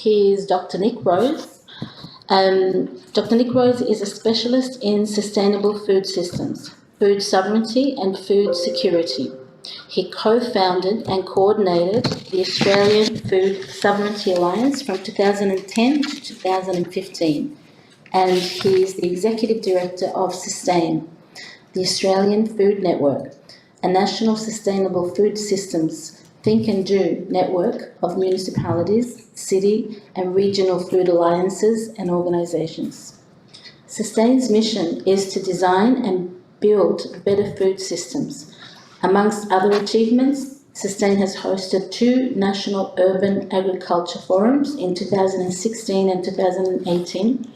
He is Dr. Nick Rose. Dr. Nick Rose is a specialist in sustainable food systems, food sovereignty and food security. He co-founded and coordinated the Australian Food Sovereignty Alliance from 2010 to 2015, and he is the Executive Director of SUSTAIN, the Australian Food Network, a national sustainable food systems think and do network of municipalities, city and regional food alliances and organisations. SUSTAIN's mission is to design and build better food systems. Amongst other achievements, SUSTAIN has hosted 2 national urban agriculture forums in 2016 and 2018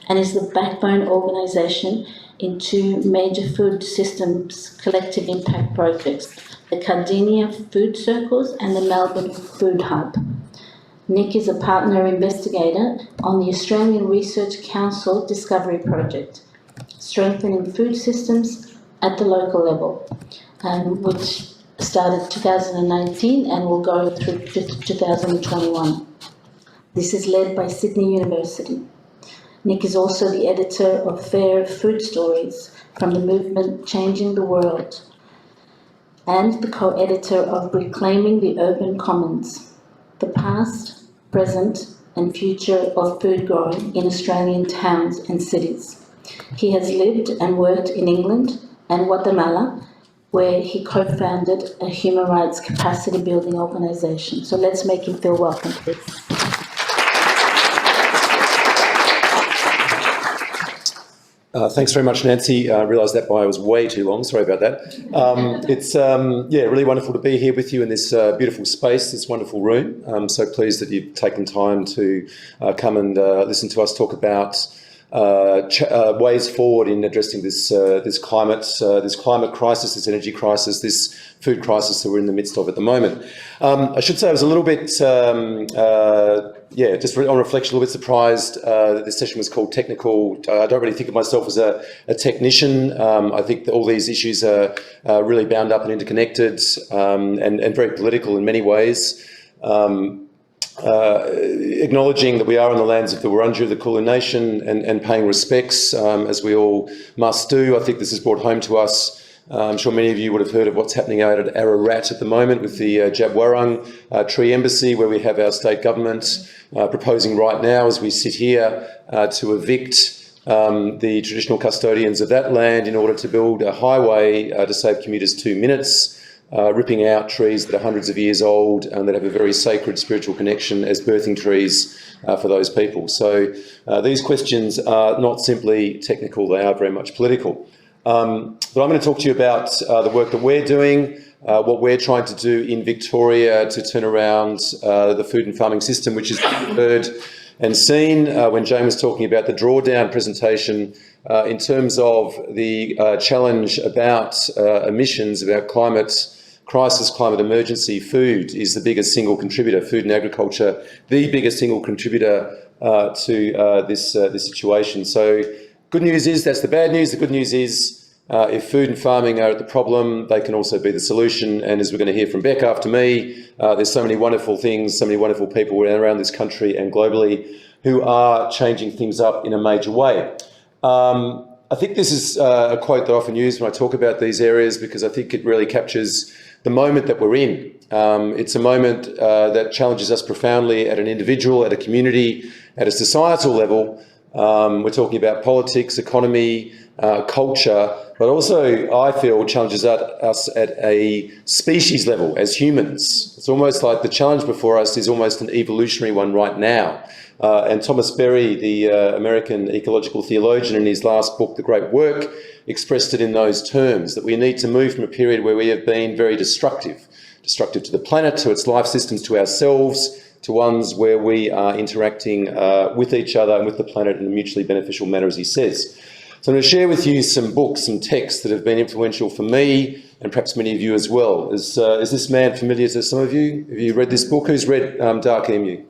and is the backbone organisation in 2 major food systems collective impact projects, the Cardinia Food Circles and the Melbourne Food Hub. Nick is a partner investigator on the Australian Research Council Discovery Project, strengthening food systems at the local level, which started 2019 and will go through 2021. This is led by Sydney University. Nick is also the editor of Fair Food Stories from the movement Changing the World and the co-editor of Reclaiming the Urban Commons, the past, present and future of food growing in Australian towns and cities. He has lived and worked in England and Guatemala, where he co-founded a human rights capacity building organisation. So let's make him feel welcome, please. Thanks very much, Nancy. I realised that bio was way too long. Sorry about that. It's really wonderful to be here with you in this beautiful space, this wonderful room. I'm so pleased that you've taken time to come and listen to us talk about ways forward in addressing this climate crisis, this energy crisis, this food crisis that we're in the midst of at the moment. I should say I was a little bit, just on reflection, a little bit surprised that this session was called technical. I don't really think of myself as a technician. I think that all these issues are really bound up and interconnected and very political in many ways. Acknowledging that we are on the lands of the Wurundjeri of the Kulin Nation and paying respects, as we all must do. I think this is brought home to us. I'm sure many of you would have heard of what's happening out at Ararat at the moment with the Jabwarung Tree Embassy, where we have our state government proposing right now, as we sit here, to evict the traditional custodians of that land in order to build a highway to save commuters 2 minutes. Ripping out trees that are hundreds of years old and that have a very sacred spiritual connection as birthing trees for those people. So these questions are not simply technical, they are very much political. But I'm going to talk to you about the work that we're doing, what we're trying to do in Victoria to turn around the food and farming system, which is heard and seen when Jane was talking about the drawdown presentation in terms of the challenge about emissions, about climate crisis, climate emergency. Food is the biggest single contributor, food and agriculture, the biggest single contributor to this situation. So good news is that's the bad news. The good news is if food and farming are the problem, they can also be the solution. And as we're going to hear from Beck after me, there's so many wonderful things, so many wonderful people around this country and globally who are changing things up in a major way. I think this is a quote that I often use when I talk about these areas because I think it really captures the moment that we're in. It's a moment that challenges us profoundly at an individual, at a community, at a societal level. We're talking about politics, economy, culture, but also, I feel, challenges us at a species level as humans. It's almost like the challenge before us is almost an evolutionary one right now. And Thomas Berry, the American ecological theologian, in his last book, The Great Work, expressed it in those terms, that we need to move from a period where we have been very destructive to the planet, to its life systems, to ourselves, to ones where we are interacting with each other and with the planet in a mutually beneficial manner, as he says. So I'm going to share with you some books, some texts that have been influential for me and perhaps many of you as well. Is this man familiar to some of you? Have you read this book? Who's read Dark Emu?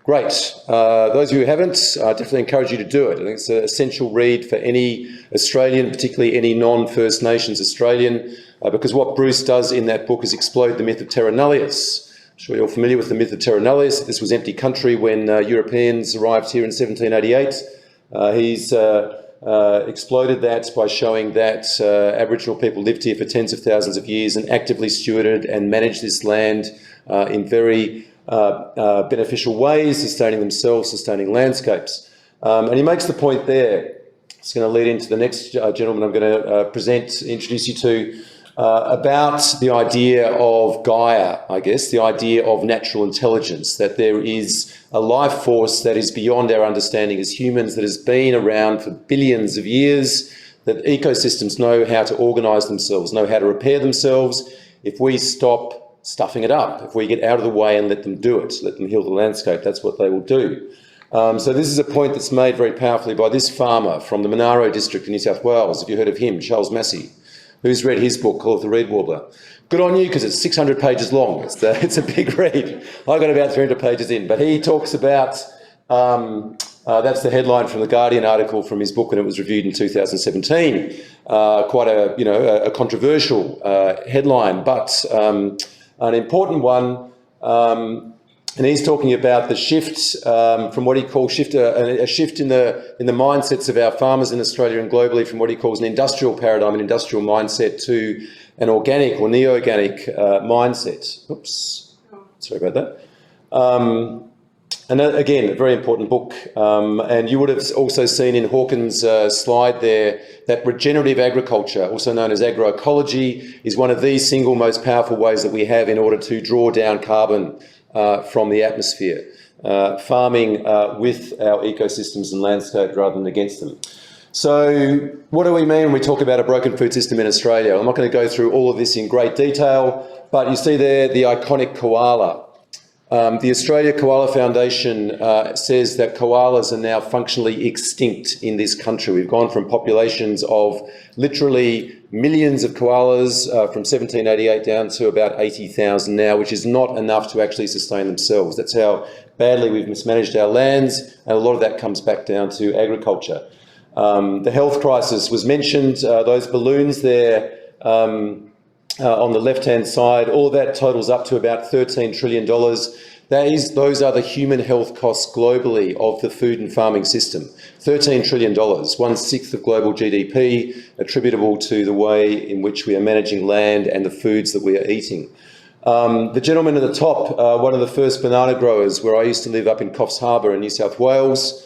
Great. Those of you who haven't, I definitely encourage you to do it. I think it's an essential read for any Australian, particularly any non-First Nations Australian, because what Bruce does in that book is explode the myth of terra nullius, sure you're familiar with the myth of terra nullius. This was empty country when Europeans arrived here in 1788. He's exploded that by showing that Aboriginal people lived here for tens of thousands of years and actively stewarded and managed this land in very beneficial ways, sustaining themselves, sustaining landscapes. And he makes the point there. It's going to lead into the next gentleman I'm going to introduce you to, about the idea of Gaia, I guess, the idea of natural intelligence, that there is a life force that is beyond our understanding as humans, that has been around for billions of years, that ecosystems know how to organise themselves, know how to repair themselves. If we stop stuffing it up, if we get out of the way and let them do it, let them heal the landscape, that's what they will do. So this is a point that's made very powerfully by this farmer from the Monaro district in New South Wales. If you heard of him, Charles Massey, who's read his book called The Reed Warbler. Good on you, because it's 600 pages long. It's a big read. I got about 300 pages in, but he talks about, that's the headline from the Guardian article from his book, and it was reviewed in 2017. Quite a controversial headline, but an important one. And he's talking about the shift from what he calls a shift in the mindsets of our farmers in Australia and globally, from what he calls an industrial paradigm, an industrial mindset, to an organic or neo-organic mindset. Oops, sorry about that. And again, a very important book. And you would have also seen in Hawkins' slide there that regenerative agriculture, also known as agroecology, is one of the single most powerful ways that we have in order to draw down carbon from the atmosphere, farming with our ecosystems and landscape rather than against them. So what do we mean when we talk about a broken food system in Australia? I'm not going to go through all of this in great detail, but you see there the iconic koala. The Australia Koala Foundation says that koalas are now functionally extinct in this country. We've gone from populations of literally millions of koalas from 1788 down to about 80,000 now, which is not enough to actually sustain themselves. That's how badly we've mismanaged our lands, and a lot of that comes back down to agriculture. The health crisis was mentioned, those balloons there on the left-hand side, all of that totals up to about $13 trillion. Those are the human health costs globally of the food and farming system. $13 trillion, 1/6 of global GDP, attributable to the way in which we are managing land and the foods that we are eating. The gentleman at the top, one of the first banana growers where I used to live up in Coffs Harbour in New South Wales,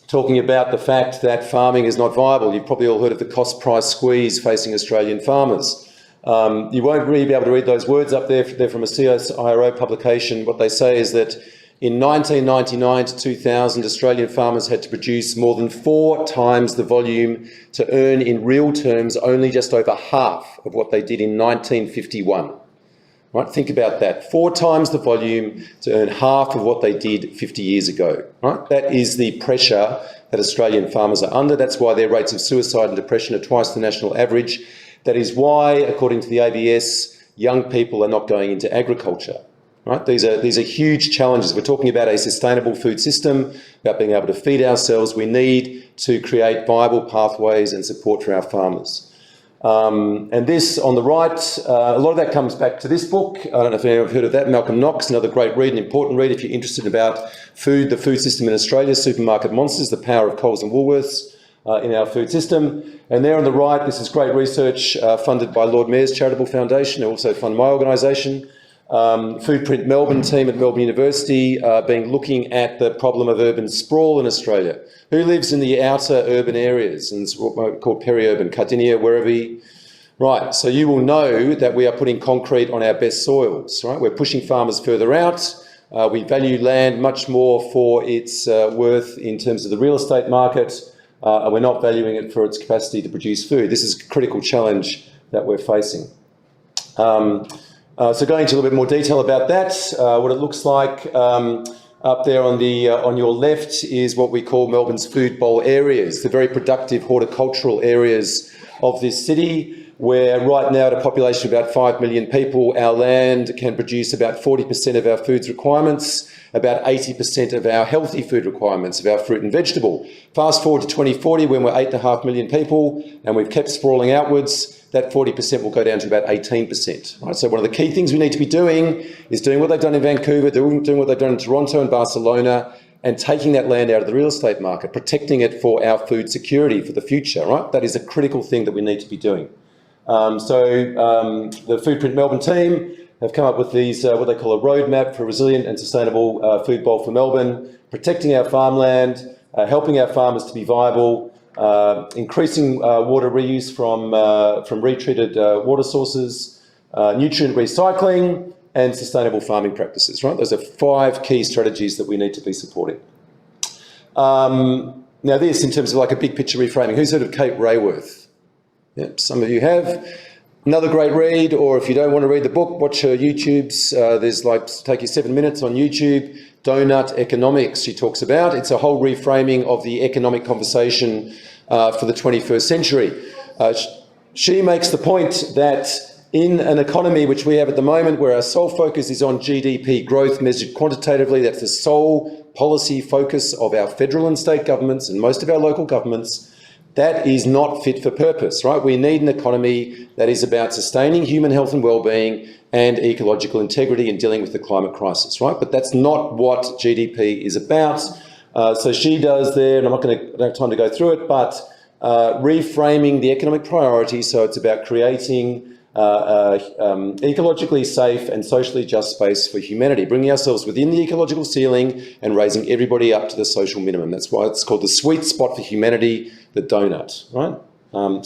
talking about the fact that farming is not viable. You've probably all heard of the cost price squeeze facing Australian farmers. You won't really be able to read those words up there. They're from a CSIRO publication. What they say is that in 1999 to 2000, Australian farmers had to produce more than 4 times the volume to earn in real terms only just over half of what they did in 1951. Right, think about that. 4 times the volume to earn half of what they did 50 years ago. Right? That is the pressure that Australian farmers are under. That's why their rates of suicide and depression are twice the national average. That is why, according to the ABS, young people are not going into agriculture. Right? These are huge challenges. We're talking about a sustainable food system, about being able to feed ourselves. We need to create viable pathways and support for our farmers. And this on the right, a lot of that comes back to this book. I don't know if anyone have heard of that. Malcolm Knox, another great read, an important read if you're interested about food, the food system in Australia, supermarket monsters, the power of Coles and Woolworths in our food system. And there on the right, this is great research funded by Lord Mayor's Charitable Foundation, who also fund my organisation. Foodprint Melbourne team at Melbourne University looking at the problem of urban sprawl in Australia. Who lives in the outer urban areas, and it's what we call peri-urban, Cardinia, wherever. Right, so you will know that we are putting concrete on our best soils, right? We're pushing farmers further out. We value land much more for its worth in terms of the real estate market, and we're not valuing it for its capacity to produce food. This is a critical challenge that we're facing. So going into a little bit more detail about that, what it looks like up there on your left is what we call Melbourne's food bowl areas, the very productive horticultural areas of this city, where right now at a population of about 5 million people, our land can produce about 40% of our food's requirements, about 80% of our healthy food requirements, of our fruit and vegetable. Fast forward to 2040 when we're 8.5 million people and we've kept sprawling outwards, that 40% will go down to about 18%. Right? So one of the key things we need to be doing is doing what they've done in Vancouver, doing what they've done in Toronto and Barcelona, and taking that land out of the real estate market, protecting it for our food security for the future. Right? That is a critical thing that we need to be doing. The Foodprint Melbourne team have come up with these, what they call a roadmap for resilient and sustainable food bowl for Melbourne, protecting our farmland, helping our farmers to be viable, increasing water reuse from retreated water sources, nutrient recycling, and sustainable farming practices, right? Those are 5 key strategies that we need to be supporting. Now this, in terms of like a big picture reframing, who's heard of Kate Raworth? Yep, some of you have. Another great read, or if you don't want to read the book, watch her YouTubes. There's like, take you 7 minutes on YouTube. Donut economics, she talks about. It's a whole reframing of the economic conversation for the 21st century. She makes the point that in an economy which we have at the moment, where our sole focus is on GDP growth measured quantitatively, that's the sole policy focus of our federal and state governments and most of our local governments, that is not fit for purpose, right? We need an economy that is about sustaining human health and well-being and ecological integrity and dealing with the climate crisis, right? But that's not what GDP is about. So she does there, and I don't have time to go through it, but reframing the economic priorities. So it's about creating ecologically safe and socially just space for humanity, bringing ourselves within the ecological ceiling and raising everybody up to the social minimum. That's why it's called the sweet spot for humanity, the donut, right?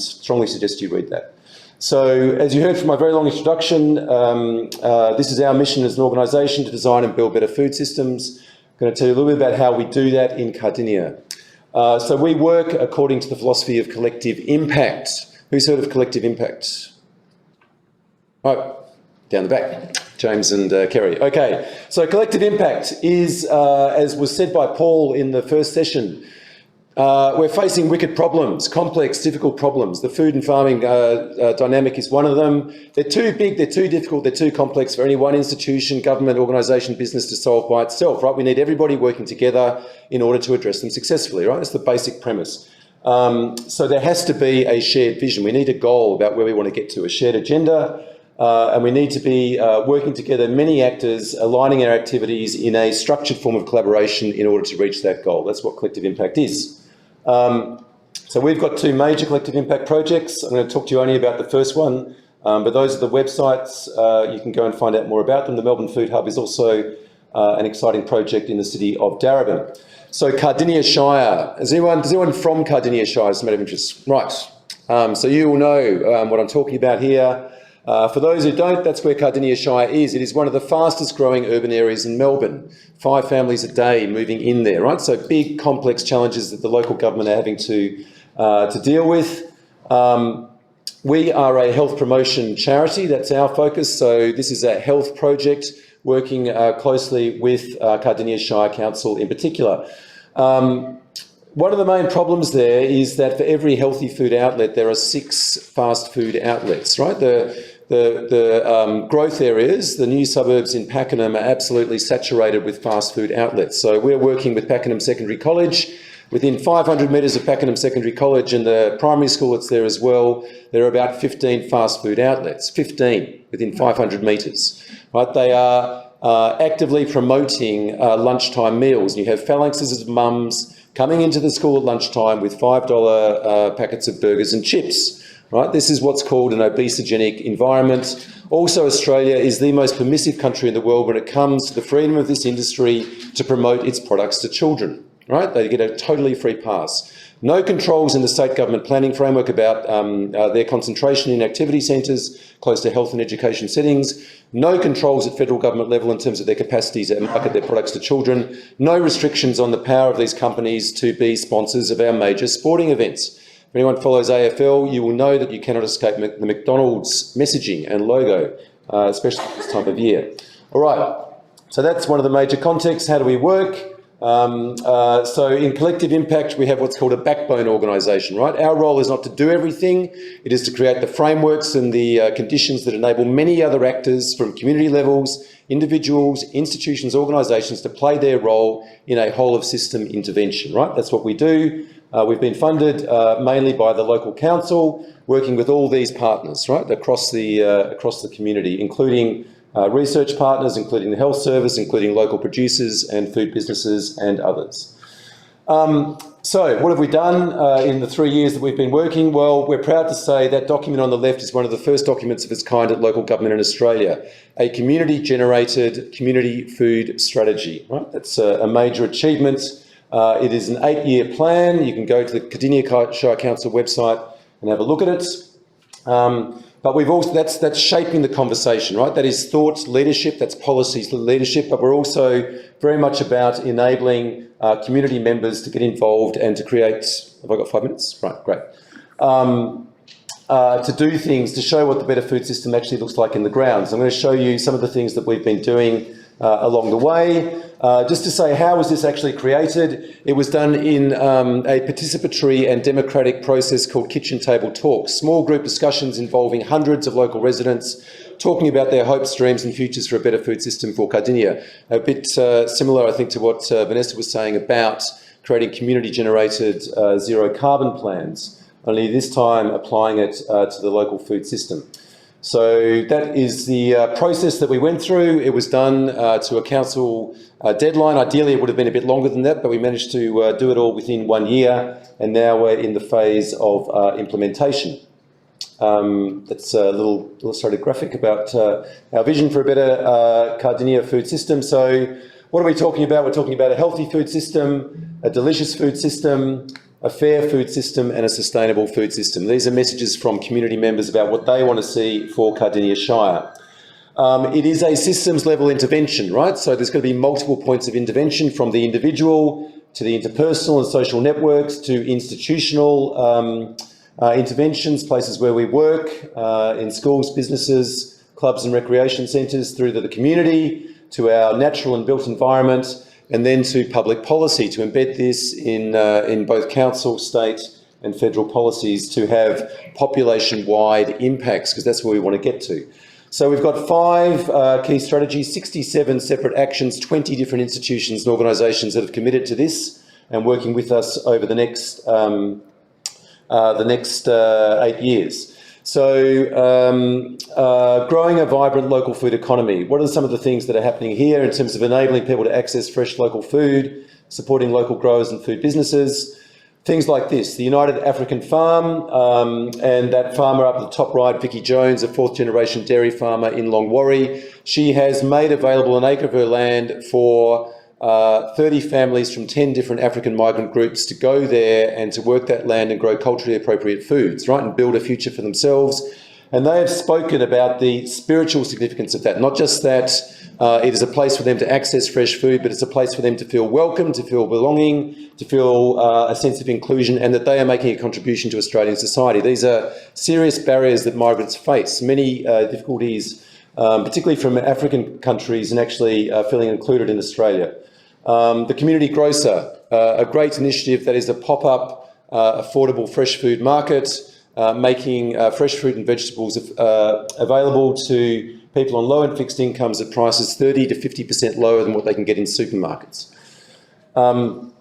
Strongly suggest you read that. So, as you heard from my very long introduction, this is our mission as an organisation to design and build better food systems. I'm going to tell you a little bit about how we do that in Cardinia. So we work according to the philosophy of collective impact. Who's heard of collective impact? Oh, down the back, James and Kerry. Okay, so collective impact is, as was said by Paul in the first session, we're facing wicked problems, complex, difficult problems. The food and farming dynamic is one of them. They're too big, they're too difficult, they're too complex for any one institution, government, organisation, business to solve by itself, right? We need everybody working together in order to address them successfully, right? That's the basic premise. So there has to be a shared vision. We need a goal about where we want to get to, a shared agenda, and we need to be working together, many actors, aligning our activities in a structured form of collaboration in order to reach that goal. That's what collective impact is. So we've got 2 major collective impact projects. I'm going to talk to you only about the first one, but those are the websites. You can go and find out more about them. The Melbourne Food Hub is also an exciting project in the city of Darebin. So Cardinia Shire, does anyone from Cardinia Shire as a matter of interest? Right, so you will know what I'm talking about here. For those who don't, that's where Cardinia Shire is. It is one of the fastest growing urban areas in Melbourne. 5 families a day moving in there, right? So big, complex challenges that the local government are having to deal with. We are a health promotion charity. That's our focus. So this is a health project working closely with Cardinia Shire Council in particular. One of the main problems there is that for every healthy food outlet, there are 6 fast food outlets, right? The growth areas, the new suburbs in Pakenham are absolutely saturated with fast food outlets. So we're working with Pakenham Secondary College. Within 500 metres of Pakenham Secondary College and the primary school that's there as well, there are about 15 fast food outlets, 15 within 500 metres. Right? They are actively promoting lunchtime meals. You have phalanxes of mums coming into the school at lunchtime with $5 packets of burgers and chips. Right? This is what's called an obesogenic environment. Also, Australia is the most permissive country in the world when it comes to the freedom of this industry to promote its products to children. Right? They get a totally free pass. No controls in the state government planning framework about their concentration in activity centres close to health and education settings. No controls at federal government level in terms of their capacity to market their products to children. No restrictions on the power of these companies to be sponsors of our major sporting events. If anyone follows AFL, you will know that you cannot escape the McDonald's messaging and logo, especially at this time of year. All right, so that's one of the major contexts. How do we work? So in collective impact, we have what's called a backbone organisation, right? Our role is not to do everything. It is to create the frameworks and the conditions that enable many other actors from community levels, individuals, institutions, organisations to play their role in a whole of system intervention, right? That's what we do. We've been funded mainly by the local council, working with all these partners, right, across the community, including research partners, including the health service, including local producers and food businesses and others. So what have we done in the 3 years that we've been working? Well, we're proud to say that document on the left is one of the first documents of its kind at local government in Australia, a community-generated community food strategy. Right? That's a major achievement. It is an 8-year plan. You can go to the Cardinia Shire Council website and have a look at it. But we've also, that's shaping the conversation, right? That is thought leadership, that's policies leadership, but we're also very much about enabling community members to get involved and to create, have I got 5 minutes? Right, great. To do things, to show what the better food system actually looks like in the ground. So I'm going to show you some of the things that we've been doing along the way. Just to say, how was this actually created? It was done in a participatory and democratic process called kitchen table talks, small group discussions involving hundreds of local residents talking about their hopes, dreams and futures for a better food system for Cardinia. A bit similar, I think, to what Vanessa was saying about creating community-generated zero carbon plans, only this time applying it to the local food system. So that is the process that we went through. It was done to a council deadline. Ideally, it would have been a bit longer than that, but we managed to do it all within 1 year, and now we're in the phase of implementation. That's a little illustrated graphic about our vision for a better Cardinia food system. So what are we talking about? We're talking about a healthy food system, a delicious food system, a fair food system and a sustainable food system. These are messages from community members about what they want to see for Cardinia Shire. It is a systems level intervention, right? So there's going to be multiple points of intervention, from the individual to the interpersonal and social networks to institutional interventions, places where we work, in schools, businesses, clubs and recreation centres, through to the community, to our natural and built environment, and then to public policy, to embed this in both council, state and federal policies to have population-wide impacts, because that's where we want to get to. So we've got 5 key strategies, 67 separate actions, 20 different institutions and organisations that have committed to this and working with us over the next 8 years. So growing a vibrant local food economy. What are some of the things that are happening here in terms of enabling people to access fresh local food, supporting local growers and food businesses? Things like this, the United African Farm, and that farmer up at the top right, Vicky Jones, a 4th generation dairy farmer in Longwarry. She has made available an acre of her land for 30 families from 10 different African migrant groups to go there and to work that land and grow culturally appropriate foods, right, and build a future for themselves. And they have spoken about the spiritual significance of that, not just that it is a place for them to access fresh food, but it's a place for them to feel welcome, to feel belonging, to feel a sense of inclusion, and that they are making a contribution to Australian society. These are serious barriers that migrants face, many difficulties, particularly from African countries, and actually feeling included in Australia. The Community Grocer, a great initiative that is a pop-up affordable fresh food market, making fresh fruit and vegetables available to people on low and fixed incomes at prices 30 to 50% lower than what they can get in supermarkets. Farm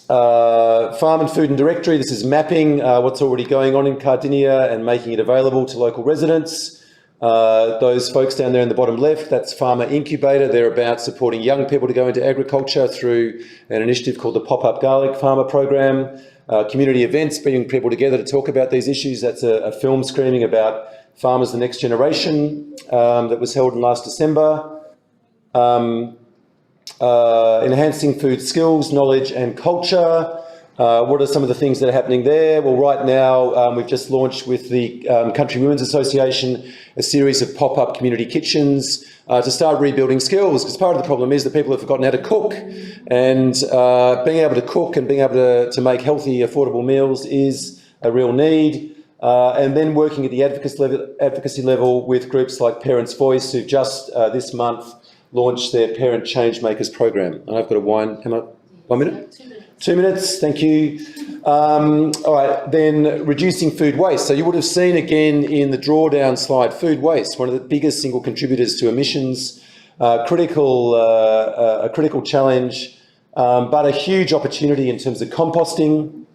and Food and Directory, this is mapping what's already going on in Cardinia and making it available to local residents. Those folks down there in the bottom left, that's Farmer Incubator. They're about supporting young people to go into agriculture through an initiative called the Pop-Up Garlic Farmer Program. Community events, bringing people together to talk about these issues. That's a film screening about Farmers the Next Generation that was held in last December. Enhancing food skills, knowledge and culture. What are some of the things that are happening there? Well, right now we've just launched with the Country Women's Association a series of pop-up community kitchens to start rebuilding skills, because part of the problem is that people have forgotten how to cook, and being able to cook and being able to make healthy, affordable meals is a real need. And then working at the advocacy level with groups like Parents' Voice, who've just this month launched their Parent Changemakers program. And I've got a 1 minute? 2 minutes, thank you. All right, then reducing food waste. So you would have seen again in the drawdown slide, food waste, one of the biggest single contributors to emissions, a critical challenge, but a huge opportunity in terms of composting.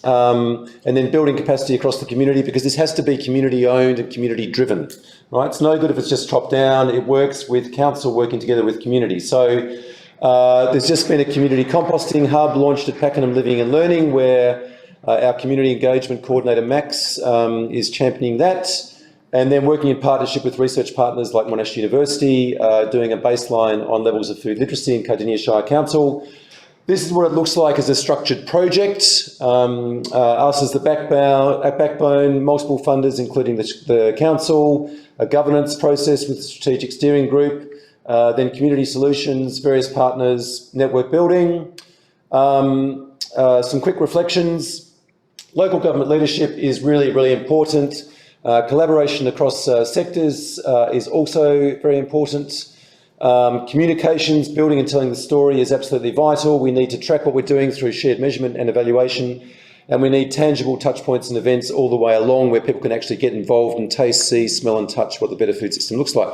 and then building capacity across the community, because this has to be community owned and community driven, right? It's no good if it's just top down. It works with council working together with community. So there's just been a community composting hub launched at Pakenham Living and Learning, where our community engagement coordinator Max is championing that, and then working in partnership with research partners like Monash University, doing a baseline on levels of food literacy in Cardinia Shire Council. This is what it looks like as a structured project. Us as the backbone, multiple funders, including the council, a governance process with a strategic steering group, then community solutions, various partners, network building. Some quick reflections. Local government leadership is really, really important. Collaboration across sectors is also very important. Communications, building and telling the story is absolutely vital. We need to track what we're doing through shared measurement and evaluation, and we need tangible touch points and events all the way along where people can actually get involved and taste, see, smell and touch what the better food system looks like.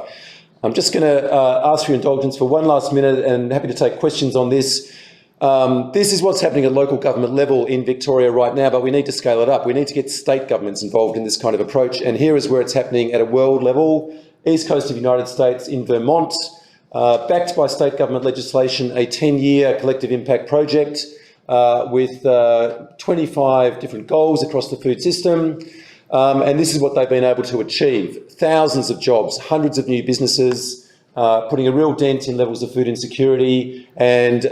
I'm just going to ask for your indulgence for one last minute, and happy to take questions on this. This is what's happening at local government level in Victoria right now, but we need to scale it up. We need to get state governments involved in this kind of approach, and here is where it's happening at a world level. East coast of the United States in Vermont, backed by state government legislation, a 10-year collective impact project with 25 different goals across the food system. And this is what they've been able to achieve. Thousands of jobs, hundreds of new businesses, putting a real dent in levels of food insecurity and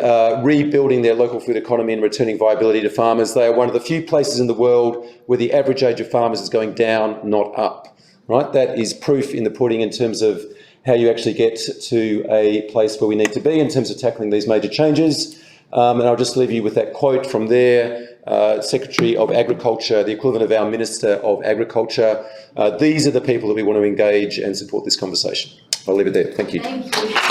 rebuilding their local food economy and returning viability to farmers. They are one of the few places in the world where the average age of farmers is going down, not up. Right? That is proof in the pudding in terms of how you actually get to a place where we need to be in terms of tackling these major changes. And I'll just leave you with that quote from their Secretary of Agriculture, the equivalent of our Minister of Agriculture. These are the people that we want to engage and support this conversation. I'll leave it there. Thank you. Thank you.